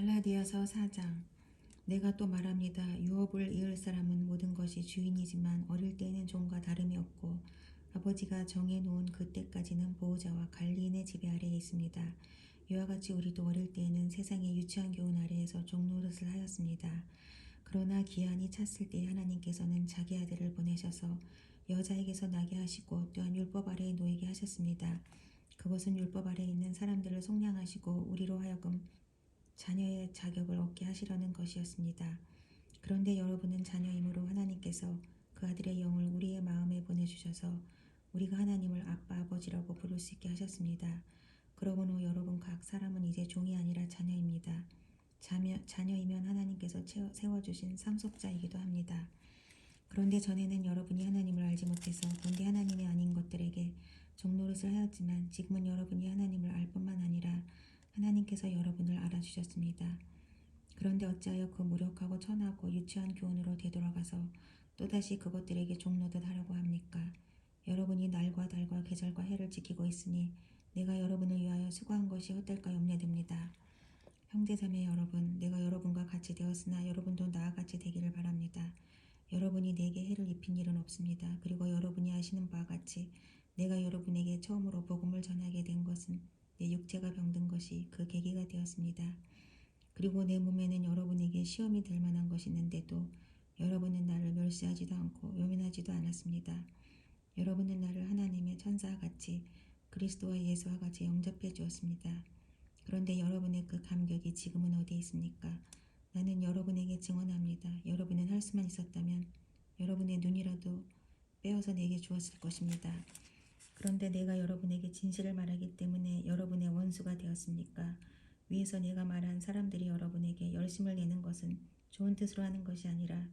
갈라디아서 4장. 내가 또 말합니다. 유업을 이을 사람은 모든 것이 주인이지만 어릴 때에는 종과 다름이 없고 아버지가 정해놓은 그때까지는 보호자와 관리인의 지배 아래에 있습니다. 이와 같이 우리도 어릴 때에는 세상의 유치한 교훈 아래에서 종노릇을 하였습니다. 그러나 기한이 찼을 때 하나님께서는 자기 아들을 보내셔서 여자에게서 나게 하시고 또한 율법 아래에 놓이게 하셨습니다. 그것은 율법 아래에 있는 사람들을 속량하시고 우리로 하여금 자녀의 자격을 얻게 하시려는 것이었습니다. 그런데 여러분은 자녀이므로 하나님께서 그 아들의 영을 우리의 마음에 보내주셔서 우리가 하나님을 아빠 아버지라고 부를 수 있게 하셨습니다. 그러므로 여러분 각 사람은 이제 종이 아니라 자녀입니다. 자녀이면 하나님께서 세워주신 상속자이기도 합니다. 그런데 전에는 여러분이 하나님을 알지 못해서 본디 하나님이 아닌 것들에게 종노릇을 하였지만 지금은 여러분이 하나님을 알 뿐만 아니라 하나님께서 여러분을 알아주셨습니다. 그런데 어찌하여 그 무력하고 천하고 유치한 교훈으로 되돌아가서 또다시 그것들에게 종노릇 하려고 합니까? 여러분이 날과 달과 계절과 해를 지키고 있으니 내가 여러분을 위하여 수고한 것이 헛될까 염려됩니다. 형제자매 여러분, 내가 여러분과 같이 되었으나 여러분도 나와 같이 되기를 바랍니다. 여러분이 내게 해를 입힌 일은 없습니다. 그리고 여러분이 아시는 바와 같이 내가 여러분에게 처음으로 복음을 전하게 된 것은 내 육체가 병든 것이 그 계기가 되었습니다. 그리고 내 몸에는 여러분에게 시험이 될 만한 것이 있는데도 여러분은 나를 멸시하지도 않고 외면하지도 않았습니다. 여러분은 나를 하나님의 천사와 같이 그리스도와 예수와 같이 영접해 주었습니다. 그런데 여러분의 그 감격이 지금은 어디에 있습니까? 나는 여러분에게 증언합니다. 여러분은 할 수만 있었다면 여러분의 눈이라도 빼어서 내게 주었을 것입니다. 그런데 내가 여러분에게 진실을 말하기 때문에 여러분의 원수가 되었습니까? 위에서 내가 말한 사람들이 여러분에게 열심을 내는 것은 좋은 뜻으로 하는 것이 아니라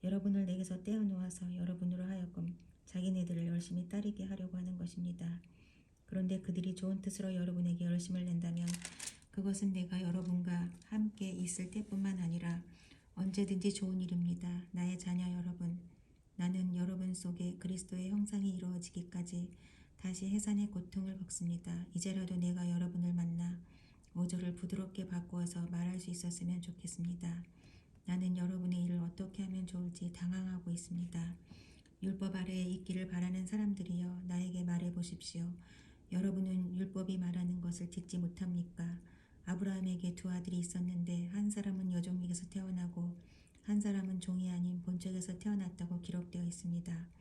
여러분을 내게서 떼어놓아서 여러분으로 하여금 자기네들을 열심히 따르게 하려고 하는 것입니다. 그런데 그들이 좋은 뜻으로 여러분에게 열심을 낸다면 그것은 내가 여러분과 함께 있을 때뿐만 아니라 언제든지 좋은 일입니다. 나의 자녀 여러분, 나는 여러분 속에 그리스도의 형상이 이루어지기까지 다시 해산의 고통을 겪습니다. 이제라도 내가 여러분을 만나 어조를 부드럽게 바꾸어서 말할 수 있었으면 좋겠습니다. 나는 여러분의 일을 어떻게 하면 좋을지 당황하고 있습니다. 율법 아래에 있기를 바라는 사람들이여 나에게 말해 보십시오. 여러분은 율법이 말하는 것을 듣지 못합니까? 아브라함에게 두 아들이 있었는데 한 사람은 여종에게서 태어나고 한 사람은 종이 아닌 본적에서 태어났다고 기록되어 있습니다.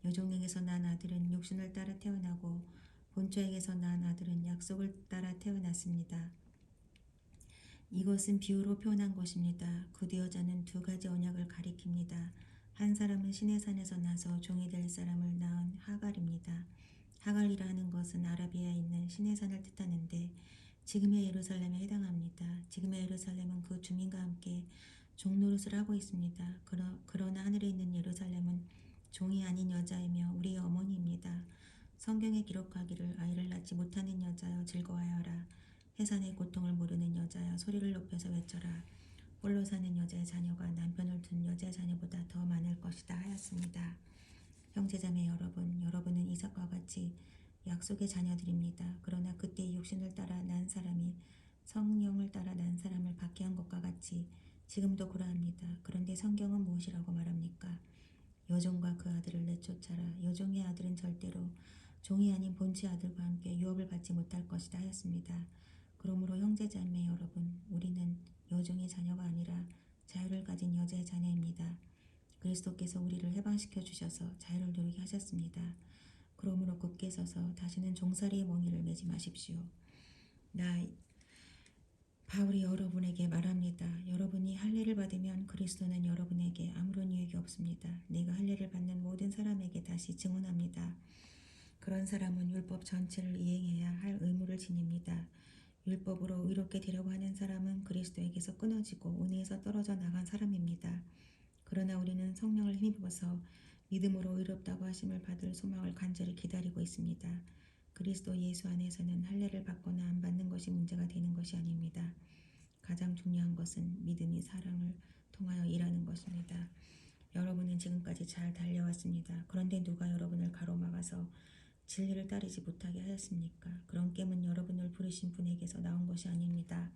여종에게서 난 아들은 육신을 따라 태어나고 본처에게서 난 아들은 약속을 따라 태어났습니다. 이것은 비유로 표현한 것입니다. 구되어자는 두 가지 언약을 가리킵니다. 한 사람은 시내산에서 나서 종이 될 사람을 낳은 하갈입니다. 하갈이라 하는 것은 아라비아에 있는 시내산을 뜻하는데 지금의 예루살렘에 해당합니다. 지금의 예루살렘은 그 주민과 함께 종노릇을 하고 있습니다. 그러나 하늘에 있는 예루살렘은 종이 아닌 여자이며 우리의 어머니입니다. 성경에 기록하기를 아이를 낳지 못하는 여자여 즐거워하여라. 해산의 고통을 모르는 여자여 소리를 높여서 외쳐라. 홀로 사는 여자의 자녀가 남편을 둔 여자의 자녀보다 더 많을 것이다 하였습니다. 형제자매 여러분, 여러분은 이삭과 같이 약속의 자녀들입니다. 그러나 그때 육신을 따라 난 사람이 성령을 따라 난 사람을 박해한 것과 같이 지금도 그러합니다. 그런데 성경은 무엇이라고 말합니까? 여종과 그 아들을 내쫓아라. 여종의 아들은 절대로 종이 아닌 본체 아들과 함께 유업을 받지 못할 것이다 하였습니다. 그러므로 형제자매 여러분, 우리는 여종의 자녀가 아니라 자유를 가진 여자의 자녀입니다. 그리스도께서 우리를 해방시켜 주셔서 자유를 누리게 하셨습니다. 그러므로 굳게 서서 다시는 종살이의 멍에를 매지 마십시오. 나 바울이 여러분에게 말합니다. 여러분이 할례를 받으면 그리스도는 여러분에게 아무런 유익이 없습니다. 내가 할례를 받는 모든 사람에게 다시 증언합니다. 그런 사람은 율법 전체를 이행해야 할 의무를 지닙니다. 율법으로 의롭게 되려고 하는 사람은 그리스도에게서 끊어지고 은혜에서 떨어져 나간 사람입니다. 그러나 우리는 성령을 힘입어서 믿음으로 의롭다고 하심을 받을 소망을 간절히 기다리고 있습니다. 그리스도 예수 안에서는 할례를 받거나 안 받는 것이 문제가 되는 것이 아닙니다. 가장 중요한 것은 믿음이 사랑을 통하여 일하는 것입니다. 여러분은 지금까지 잘 달려왔습니다. 그런데 누가 여러분을 가로막아서 진리를 따르지 못하게 하였습니까? 그런 깸은 여러분을 부르신 분에게서 나온 것이 아닙니다.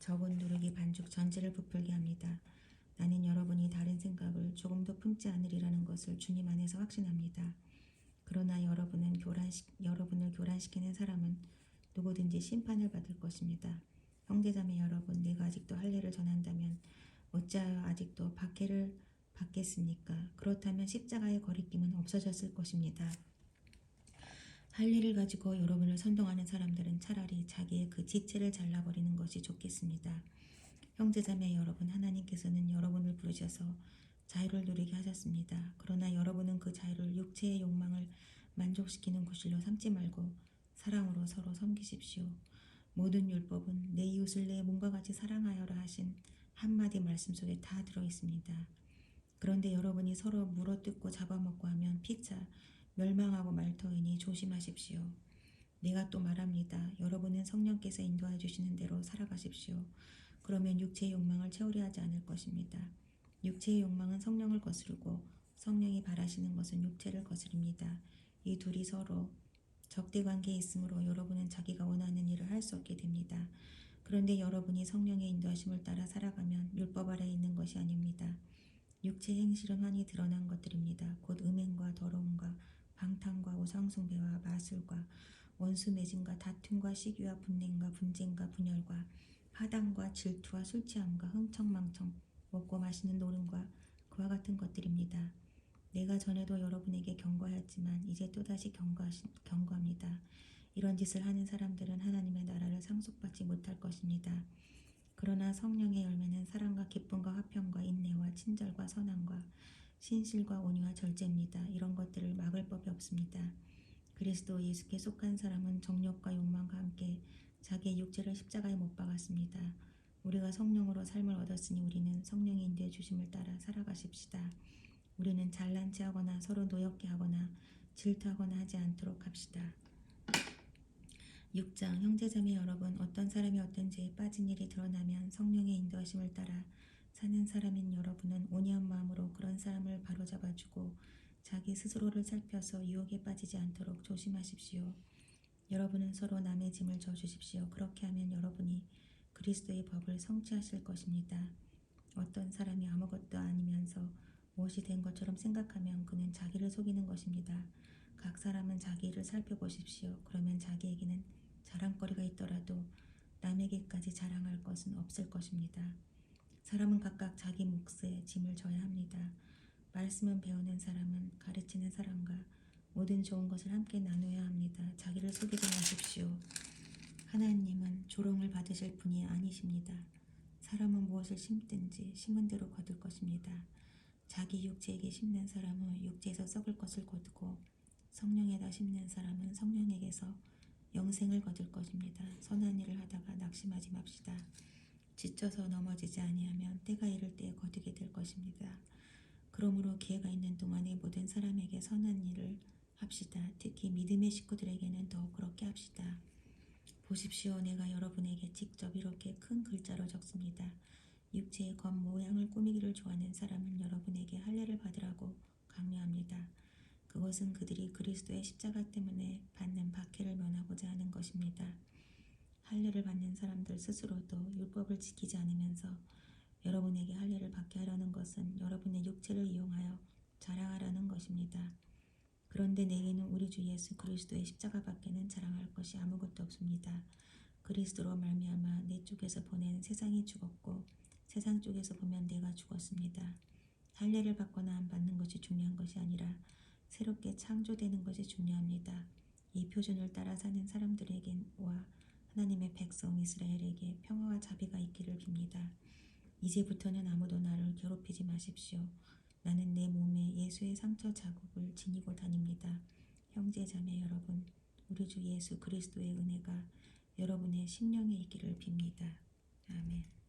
적은 누룩이 반죽 전체를 부풀게 합니다. 나는 여러분이 다른 생각을 조금도 품지 않으리라는 것을 주님 안에서 확신합니다. 그러나 여러분을 교란시키는 사람은 누구든지 심판을 받을 것입니다. 형제자매 여러분, 내가 아직도 할례를 전한다면 어찌하여 아직도 박해를 받겠습니까? 그렇다면 십자가의 거리낌은 없어졌을 것입니다. 할례를 가지고 여러분을 선동하는 사람들은 차라리 자기의 그 지체를 잘라버리는 것이 좋겠습니다. 형제자매 여러분, 하나님께서는 여러분을 부르셔서 자유를 누리게 하셨습니다. 그러나 여러분은 그 자유를 육체의 욕망을 만족시키는 구실로 삼지 말고 사랑으로 서로 섬기십시오. 모든 율법은 내 이웃을 내 몸과 같이 사랑하여라 하신 한마디 말씀 속에 다 들어있습니다. 그런데 여러분이 서로 물어뜯고 잡아먹고 하면 피차 멸망하고 말 터이니 조심하십시오. 내가 또 말합니다. 여러분은 성령께서 인도해 주시는 대로 살아가십시오. 그러면 육체의 욕망을 채우려 하지 않을 것입니다. 육체의 욕망은 성령을 거스르고 성령이 바라시는 것은 육체를 거스릅니다. 이 둘이 서로 적대관계에 있으므로 여러분은 자기가 원하는 일을 할 수 없게 됩니다. 그런데 여러분이 성령의 인도하심을 따라 살아가면 율법 아래에 있는 것이 아닙니다. 육체 행실은 환히 드러난 것들입니다. 곧 음행과 더러움과 방탕과 우상숭배와 마술과 원수매짐과 다툼과 시기와 분냉과 분쟁과 분열과 하당과 질투와 술취함과 흥청망청 먹고 마시는 노름과 그와 같은 것들입니다. 내가 전에도 여러분에게 경고하였지만 이제 또다시 경고합니다. 이런 짓을 하는 사람들은 하나님의 나라를 상속받지 못할 것입니다. 그러나 성령의 열매는 사랑과 기쁨과 화평과 인내와 친절과 선함과 신실과 온유와 절제입니다. 이런 것들을 막을 법이 없습니다. 그리스도 예수께 속한 사람은 정욕과 욕망과 함께 자기의 육체를 십자가에 못 박았습니다. 우리가 성령으로 삶을 얻었으니 우리는 성령이 인도해 주심을 따라 살아가십시다. 우리는 잘난 체하거나 서로 노엽게 하거나 질투하거나 하지 않도록 합시다. 6장 형제자매 여러분, 어떤 사람이 어떤 죄에 빠진 일이 드러나면 성령의 인도하심을 따라 사는 사람인 여러분은 온유한 마음으로 그런 사람을 바로잡아주고 자기 스스로를 살펴서 유혹에 빠지지 않도록 조심하십시오. 여러분은 서로 남의 짐을 져주십시오. 그렇게 하면 여러분이 그리스도의 법을 성취하실 것입니다. 어떤 사람이 아무것도 아니면서 무엇이 된 것처럼 생각하면 그는 자기를 속이는 것입니다. 각 사람은 자기 일을 살펴보십시오. 그러면 자기에게는 자랑거리가 있더라도 남에게까지 자랑할 것은 없을 것입니다. 사람은 각각 자기 몫의 짐을 져야 합니다. 말씀은 배우는 사람은 가르치는 사람과 모든 좋은 것을 함께 나누어야 합니다. 자기를 속이지 마십시오. 하나님은 조롱을 받으실 분이 아니십니다. 사람은 무엇을 심든지 심은 대로 거둘 것입니다. 자기 육체에게 심는 사람은 육체에서 썩을 것을 거두고 성령에다 심는 사람은 성령에게서 영생을 거둘 것입니다. 선한 일을 하다가 낙심하지 맙시다. 지쳐서 넘어지지 아니하면 때가 이를 때에 거두게 될 것입니다. 그러므로 기회가 있는 동안에 모든 사람에게 선한 일을 합시다. 특히 믿음의 식구들에게는 더욱 그렇게 합시다. 보십시오. 내가 여러분에게 직접 이렇게 큰 글자로 적습니다. 육체의 겉모양을 꾸미기를 좋아하는 사람은 여러분에게 할례를 받으라고 강요합니다. 그것은 그들이 그리스도의 십자가 때문에 받는 박해를 면하고자 하는 것입니다. 할례를 받는 사람들 스스로도 율법을 지키지 않으면서 여러분에게 할례를 받게 하려는 것은 여러분의 육체를 이용하여 자랑하라는 것입니다. 그런데 내게는 우리 주 예수 그리스도의 십자가밖에는 자랑할 것이 아무것도 없습니다. 그리스도로 말미암아 내 쪽에서 보낸 세상이 죽었고 세상 쪽에서 보면 내가 죽었습니다. 할례를 받거나 안 받는 것이 중요한 것이 아니라 새롭게 창조되는 것이 중요합니다. 이 표준을 따라 사는 사람들에게와 하나님의 백성 이스라엘에게 평화와 자비가 있기를 빕니다. 이제부터는 아무도 나를 괴롭히지 마십시오. 나는 내 몸에 예수의 상처 자국을 지니고 다닙니다. 형제 자매 여러분, 우리 주 예수 그리스도의 은혜가 여러분의 심령에 있기를 빕니다. 아멘.